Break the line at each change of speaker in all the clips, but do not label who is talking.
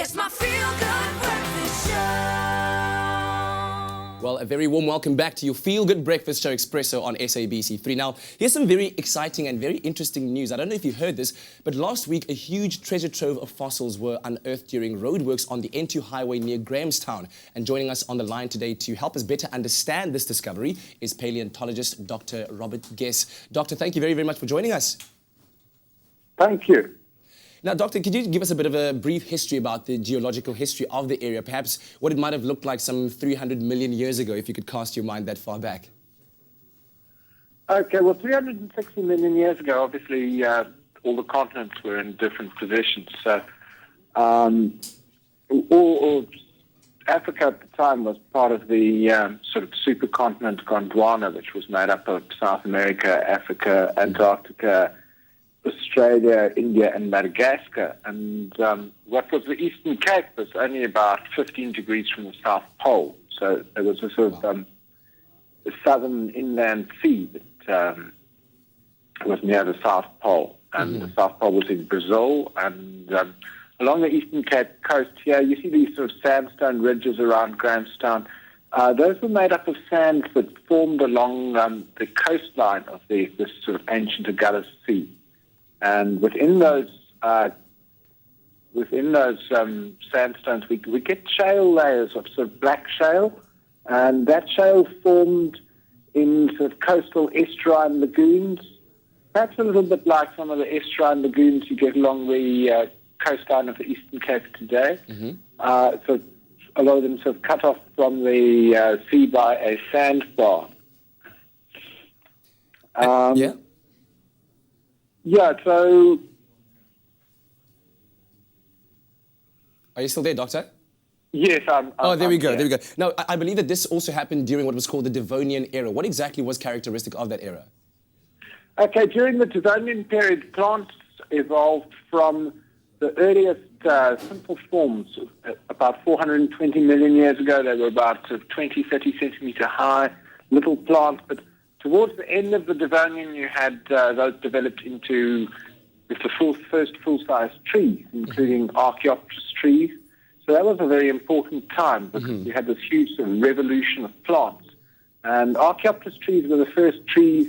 It's my feel-good breakfast show.
Well, a very warm welcome back to your feel-good breakfast show, Expresso, on SABC3. Now, here's some very exciting and very interesting news. I don't know if you heard this, but last week a huge treasure trove of fossils were unearthed during roadworks on the N2 highway near Grahamstown. And joining us on the line today to help us better understand this discovery is paleontologist Dr. Robert Guess. Doctor, thank you very, very much for joining us.
Thank you.
Now, Doctor, could you give us a bit of a brief history about the geological history of the area, perhaps what it might have looked like some 300 million years ago, if you could cast your mind that far back?
Okay, well, 360 million years ago, obviously, all the continents were in different positions. So, all Africa at the time was part of the sort of supercontinent Gondwana, which was made up of South America, Africa, Antarctica, Australia, India, and Madagascar. And what was the Eastern Cape was only about 15 degrees from the South Pole. So there was a sort of a southern inland sea that was near the South Pole. And the South Pole was in Brazil. And along the Eastern Cape coast here, you see these sort of sandstone ridges around Grahamstown. Those were made up of sands that formed along the coastline of this sort of ancient Agulhas Sea. And within those sandstones, we get shale layers of sort of black shale, and that shale formed in sort of coastal estuarine lagoons, perhaps a little bit like some of the estuarine lagoons you get along the coastline of the Eastern Cape today. So a lot of them sort of cut off from the sea by a sandbar.
Yeah.
Yeah, so...
Are you still there, Doctor?
Yes, I'm
there we go. Now, I believe that this also happened during what was called the Devonian era. What exactly was characteristic of that era?
Okay, during the Devonian period, plants evolved from the earliest simple forms. About 420 million years ago, they were about 20, 30 centimeter high, little plants, but towards the end of the Devonian, you had those developed into the first full-size trees, including Archaeopteris trees. So that was a very important time because you had this huge sort of revolution of plants. And Archaeopteris trees were the first trees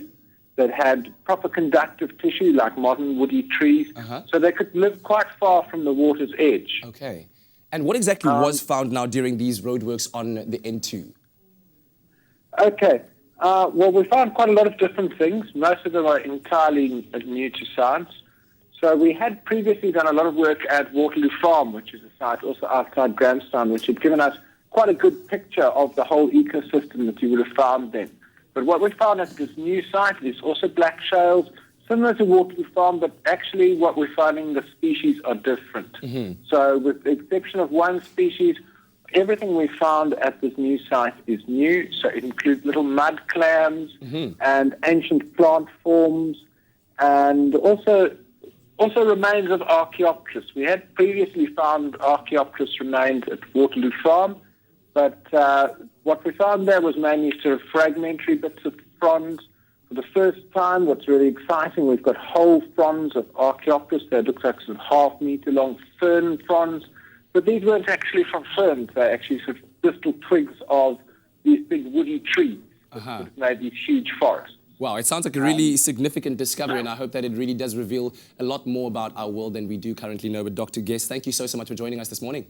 that had proper conductive tissue, like modern woody trees. So they could live quite far from the water's edge.
Okay. And what exactly was found now during these roadworks on the N2?
Okay. Well, we found quite a lot of different things. Most of them are entirely new to science. So we had previously done a lot of work at Waterloo Farm, which is a site also outside Grahamstown, which had given us quite a good picture of the whole ecosystem that you would have found then. But what we found at this new site is also black shales, similar to Waterloo Farm, but actually what we're finding, the species are different. So with the exception of one species, everything we found at this new site is new. So it includes little mud clams and ancient plant forms, and also remains of Archaeopteris. We had previously found Archaeopteris remains at Waterloo Farm, but what we found there was mainly sort of fragmentary bits of fronds. For the first time, what's really exciting, we've got whole fronds of Archaeopteris. They look like sort of half-meter long fern fronds. But these weren't actually from ferns. They're actually sort of distal twigs of these big woody trees that made these huge forests.
Wow, it sounds like a really significant discovery, and I hope that it really does reveal a lot more about our world than we do currently know. But Dr. Guess, thank you so much for joining us this morning.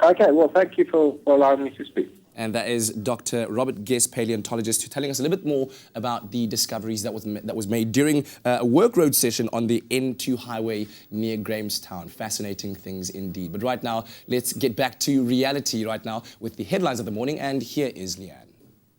Okay, well, thank you for allowing me to speak.
And that is Dr. Robert Guess, paleontologist, telling us a little bit more about the discoveries that was made during a work road session on the N2 highway near Grahamstown. Fascinating things indeed. But right now, let's get back to reality right now with the headlines of the morning. And here is Leanne.